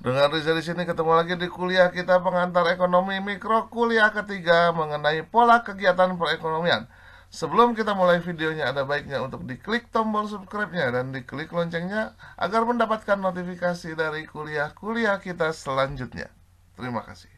Dengan Riza di sini ketemu lagi di kuliah kita pengantar ekonomi mikro kuliah ketiga mengenai pola kegiatan perekonomian. Sebelum kita mulai videonya ada baiknya untuk diklik tombol subscribe-nya dan diklik loncengnya agar mendapatkan notifikasi dari kuliah-kuliah kita selanjutnya. Terima kasih.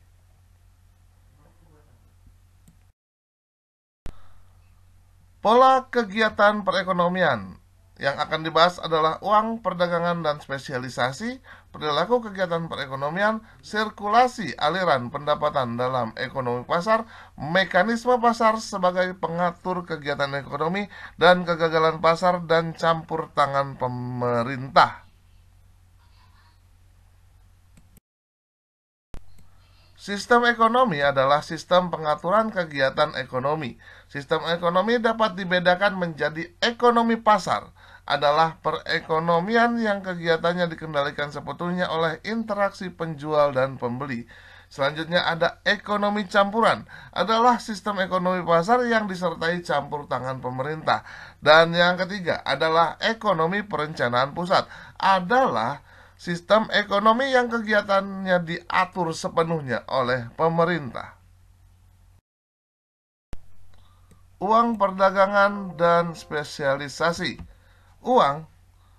Pola kegiatan perekonomian yang akan dibahas adalah uang, perdagangan, dan spesialisasi, perilaku kegiatan perekonomian, sirkulasi aliran pendapatan dalam ekonomi pasar, mekanisme pasar sebagai pengatur kegiatan ekonomi, dan kegagalan pasar dan campur tangan pemerintah. Sistem ekonomi adalah sistem pengaturan kegiatan ekonomi. Sistem ekonomi dapat dibedakan menjadi ekonomi pasar, adalah perekonomian yang kegiatannya dikendalikan sepenuhnya oleh interaksi penjual dan pembeli. Selanjutnya ada ekonomi campuran, adalah sistem ekonomi pasar yang disertai campur tangan pemerintah. Dan yang ketiga adalah ekonomi perencanaan pusat, adalah sistem ekonomi yang kegiatannya diatur sepenuhnya oleh pemerintah. Uang, perdagangan, dan spesialisasi. Uang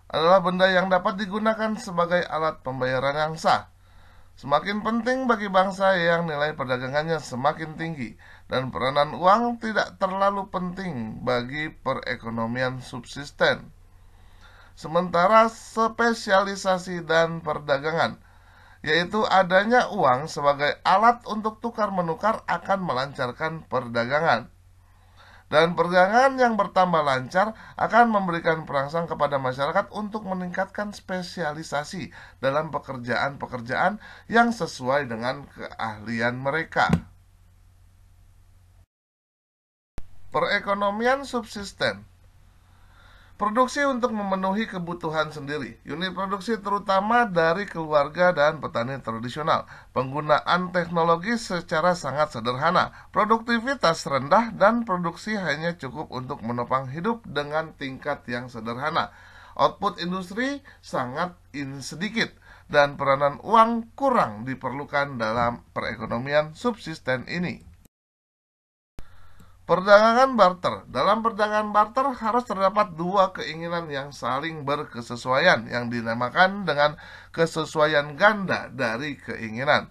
adalah benda yang dapat digunakan sebagai alat pembayaran yang sah. Semakin penting bagi bangsa yang nilai perdagangannya semakin tinggi, dan peranan uang tidak terlalu penting bagi perekonomian subsisten. Sementara spesialisasi dan perdagangan, yaitu adanya uang sebagai alat untuk tukar-menukar akan melancarkan perdagangan. Dan perdagangan yang bertambah lancar akan memberikan perangsang kepada masyarakat untuk meningkatkan spesialisasi dalam pekerjaan-pekerjaan yang sesuai dengan keahlian mereka. Perekonomian subsisten, produksi untuk memenuhi kebutuhan sendiri. Unit produksi terutama dari keluarga dan petani tradisional. Penggunaan teknologi secara sangat sederhana. Produktivitas rendah dan produksi hanya cukup untuk menopang hidup dengan tingkat yang sederhana. Output industri sangat sedikit dan peranan uang kurang diperlukan dalam perekonomian subsisten ini. Perdagangan barter. Dalam perdagangan barter harus terdapat dua keinginan yang saling berkesesuaian yang dinamakan dengan kesesuaian ganda dari keinginan.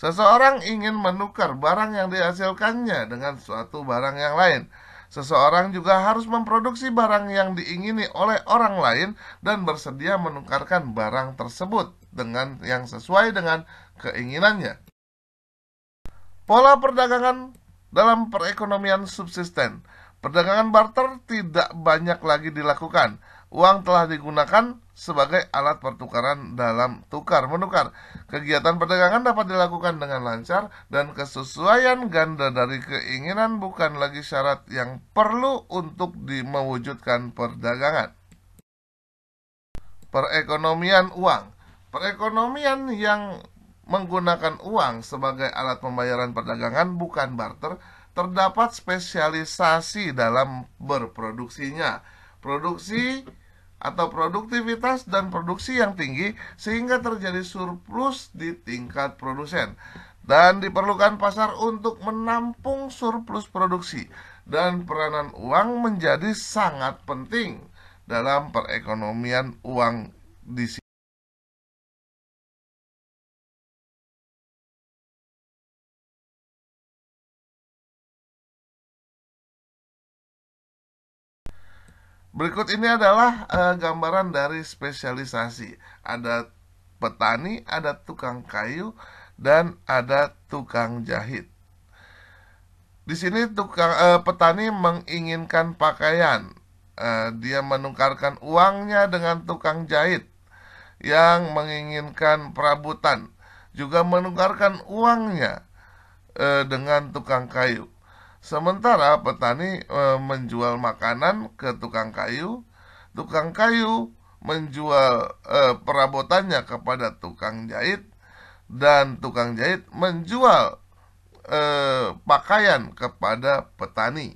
Seseorang ingin menukar barang yang dihasilkannya dengan suatu barang yang lain. Seseorang juga harus memproduksi barang yang diingini oleh orang lain dan bersedia menukarkan barang tersebut dengan yang sesuai dengan keinginannya. Pola perdagangan dalam perekonomian subsisten. Perdagangan barter tidak banyak lagi dilakukan. Uang telah digunakan sebagai alat pertukaran dalam tukar-menukar. Kegiatan perdagangan dapat dilakukan dengan lancar dan kesesuaian ganda dari keinginan bukan lagi syarat yang perlu untuk mewujudkan perdagangan. Perekonomian uang. Perekonomian yang menggunakan uang sebagai alat pembayaran perdagangan bukan barter, terdapat spesialisasi dalam berproduksinya. Produksi atau produktivitas dan produksi yang tinggi sehingga terjadi surplus di tingkat produsen. Dan diperlukan pasar untuk menampung surplus produksi. Dan peranan uang menjadi sangat penting dalam perekonomian uang di sini. Berikut ini adalah gambaran dari spesialisasi. Ada petani, ada tukang kayu, dan ada tukang jahit. Di sini petani menginginkan pakaian. Dia menukarkan uangnya dengan tukang jahit yang menginginkan perabotan. Juga menukarkan uangnya dengan tukang kayu. Sementara petani menjual makanan ke tukang kayu menjual perabotannya kepada tukang jahit, dan tukang jahit menjual pakaian kepada petani.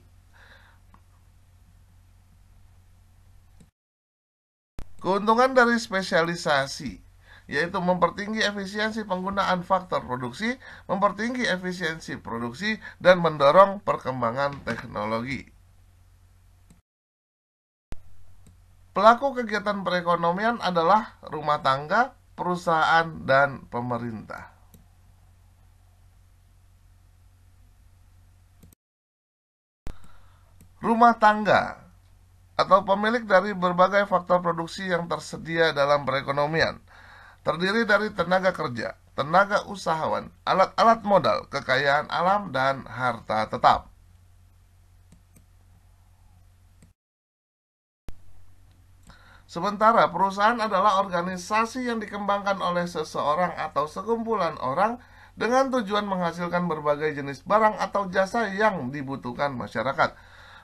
Keuntungan dari spesialisasi. yaitu mempertinggi efisiensi penggunaan faktor produksi, mempertinggi efisiensi produksi, dan mendorong perkembangan teknologi. Pelaku kegiatan perekonomian adalah rumah tangga, perusahaan, dan pemerintah. Rumah tangga atau pemilik dari berbagai faktor produksi yang tersedia dalam perekonomian, terdiri dari tenaga kerja, tenaga usahawan, alat-alat modal, kekayaan alam, dan harta tetap. Sementara perusahaan adalah organisasi yang dikembangkan oleh seseorang atau sekumpulan orang dengan tujuan menghasilkan berbagai jenis barang atau jasa yang dibutuhkan masyarakat.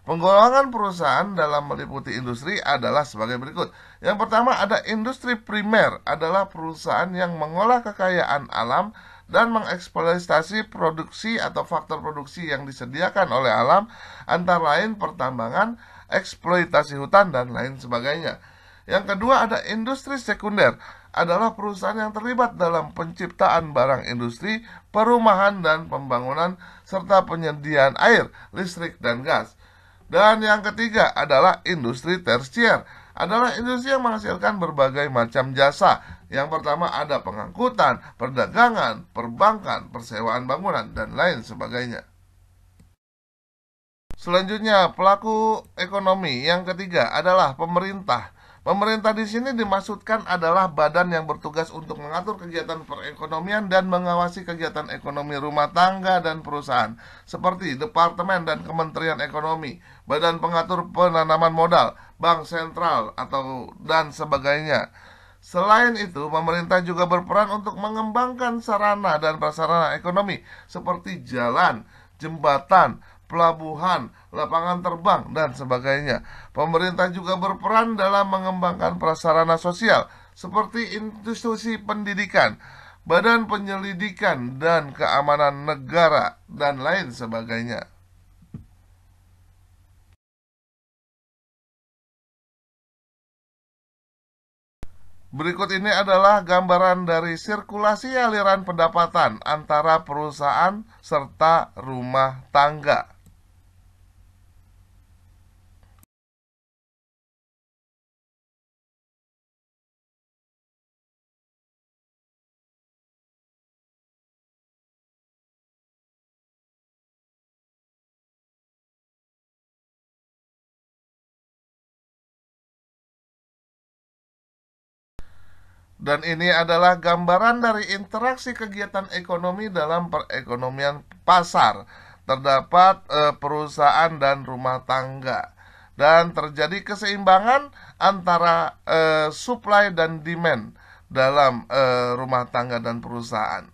Penggolongan perusahaan dalam meliputi industri adalah sebagai berikut. Yang pertama ada industri primer, adalah perusahaan yang mengolah kekayaan alam dan mengeksploitasi produksi atau faktor produksi yang disediakan oleh alam, antara lain pertambangan, eksploitasi hutan, dan lain sebagainya. Yang kedua ada industri sekunder, adalah perusahaan yang terlibat dalam penciptaan barang industri, perumahan dan pembangunan, serta penyediaan air, listrik, dan gas. Dan yang ketiga adalah industri tersier, adalah industri yang menghasilkan berbagai macam jasa. Yang pertama ada pengangkutan, perdagangan, perbankan, persewaan bangunan, dan lain sebagainya. Selanjutnya, pelaku ekonomi yang ketiga adalah pemerintah. Pemerintah di sini dimaksudkan adalah badan yang bertugas untuk mengatur kegiatan perekonomian dan mengawasi kegiatan ekonomi rumah tangga dan perusahaan, seperti Departemen dan Kementerian Ekonomi, Badan Pengatur Penanaman Modal, Bank Sentral, dan sebagainya. Selain itu, pemerintah juga berperan untuk mengembangkan sarana dan prasarana ekonomi, seperti jalan, jembatan, pelabuhan, lapangan terbang, dan sebagainya. Pemerintah juga berperan dalam mengembangkan prasarana sosial seperti institusi pendidikan, badan penyelidikan dan keamanan negara, dan lain sebagainya. Berikut ini adalah gambaran dari sirkulasi aliran pendapatan antara perusahaan serta rumah tangga. Dan ini adalah gambaran dari interaksi kegiatan ekonomi dalam perekonomian pasar. Terdapat perusahaan dan rumah tangga. Dan terjadi keseimbangan antara supply dan demand dalam rumah tangga dan perusahaan.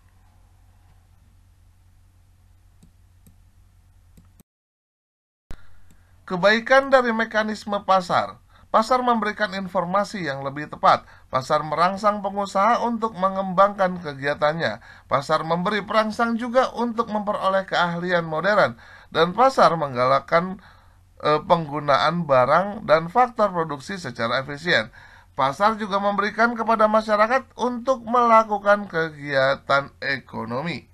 Kebaikan dari mekanisme pasar. Pasar memberikan informasi yang lebih tepat. Pasar merangsang pengusaha untuk mengembangkan kegiatannya. Pasar memberi perangsang juga untuk memperoleh keahlian modern. Dan pasar menggalakkan penggunaan barang dan faktor produksi secara efisien. Pasar juga memberikan kepada masyarakat untuk melakukan kegiatan ekonomi.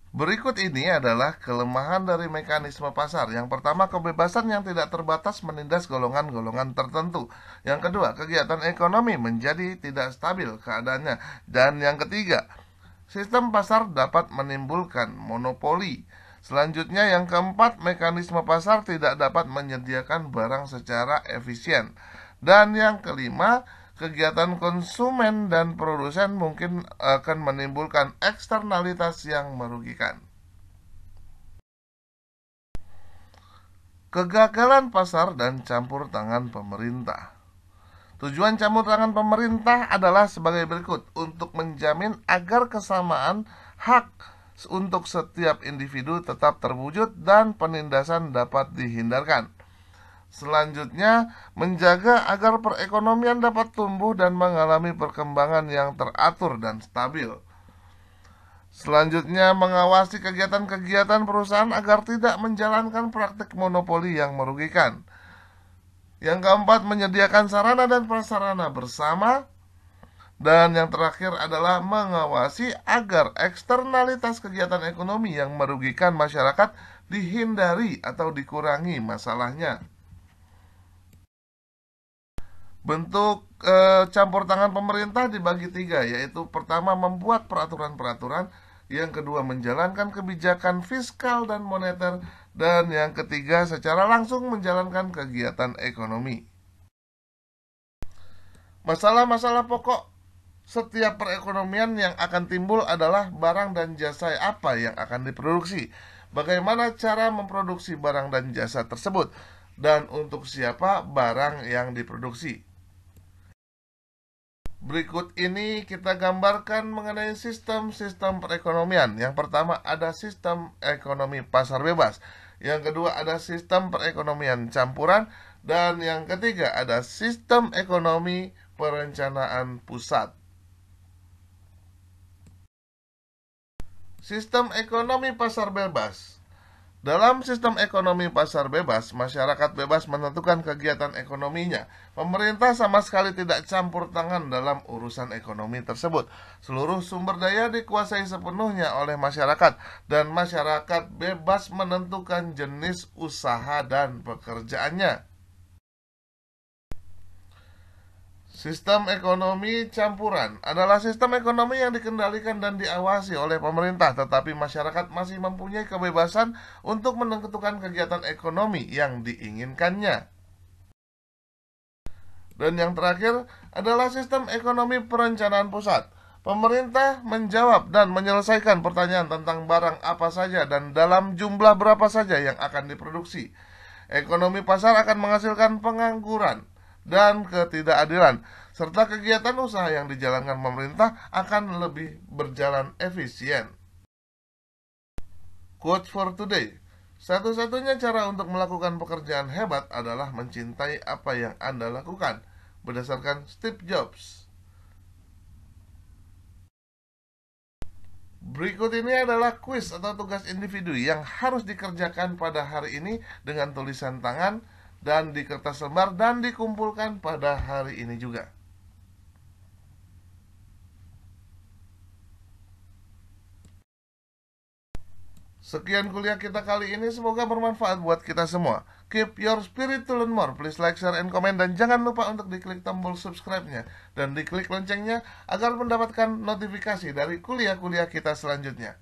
Berikut ini adalah kelemahan dari mekanisme pasar. Yang pertama, kebebasan yang tidak terbatas menindas golongan-golongan tertentu. Yang kedua, kegiatan ekonomi menjadi tidak stabil keadaannya. Dan yang ketiga, sistem pasar dapat menimbulkan monopoli. Selanjutnya, yang keempat, mekanisme pasar tidak dapat menyediakan barang secara efisien. Dan yang kelima, kegiatan konsumen dan produsen mungkin akan menimbulkan eksternalitas yang merugikan. Kegagalan pasar dan campur tangan pemerintah. Tujuan campur tangan pemerintah adalah sebagai berikut: untuk menjamin agar kesamaan hak untuk setiap individu tetap terwujud dan penindasan dapat dihindarkan. Selanjutnya, menjaga agar perekonomian dapat tumbuh dan mengalami perkembangan yang teratur dan stabil. Selanjutnya, mengawasi kegiatan-kegiatan perusahaan agar tidak menjalankan praktik monopoli yang merugikan. Yang keempat, menyediakan sarana dan prasarana bersama. Dan yang terakhir adalah mengawasi agar eksternalitas kegiatan ekonomi yang merugikan masyarakat dihindari atau dikurangi masalahnya. Bentuk campur tangan pemerintah dibagi tiga, yaitu pertama membuat peraturan-peraturan, yang kedua menjalankan kebijakan fiskal dan moneter, dan yang ketiga secara langsung menjalankan kegiatan ekonomi. Masalah-masalah pokok setiap perekonomian yang akan timbul adalah barang dan jasa apa yang akan diproduksi, bagaimana cara memproduksi barang dan jasa tersebut, dan untuk siapa barang yang diproduksi. Berikut ini kita gambarkan mengenai sistem-sistem perekonomian. Yang pertama ada sistem ekonomi pasar bebas. Yang kedua ada sistem perekonomian campuran. Dan yang ketiga ada sistem ekonomi perencanaan pusat. Sistem ekonomi pasar bebas. Dalam sistem ekonomi pasar bebas, masyarakat bebas menentukan kegiatan ekonominya. Pemerintah sama sekali tidak campur tangan dalam urusan ekonomi tersebut. Seluruh sumber daya dikuasai sepenuhnya oleh masyarakat, dan masyarakat bebas menentukan jenis usaha dan pekerjaannya. Sistem ekonomi campuran adalah sistem ekonomi yang dikendalikan dan diawasi oleh pemerintah, tetapi masyarakat masih mempunyai kebebasan untuk menentukan kegiatan ekonomi yang diinginkannya. Dan yang terakhir adalah sistem ekonomi perencanaan pusat. Pemerintah menjawab dan menyelesaikan pertanyaan tentang barang apa saja dan dalam jumlah berapa saja yang akan diproduksi. Ekonomi pasar akan menghasilkan pengangguran dan ketidakadilan, serta kegiatan usaha yang dijalankan pemerintah akan lebih berjalan efisien. Quote for today: satu-satunya cara untuk melakukan pekerjaan hebat adalah mencintai apa yang Anda lakukan. Berdasarkan Steve Jobs. Berikut ini adalah kuis atau tugas individu yang harus dikerjakan pada hari ini dengan tulisan tangan dan di kertas lembar dan dikumpulkan pada hari ini juga. Sekian kuliah kita kali ini, semoga bermanfaat buat kita semua. Keep your spirit to learn more. Please like, share, and comment. Dan jangan lupa untuk diklik tombol subscribe-nya dan diklik loncengnya agar mendapatkan notifikasi dari kuliah-kuliah kita selanjutnya.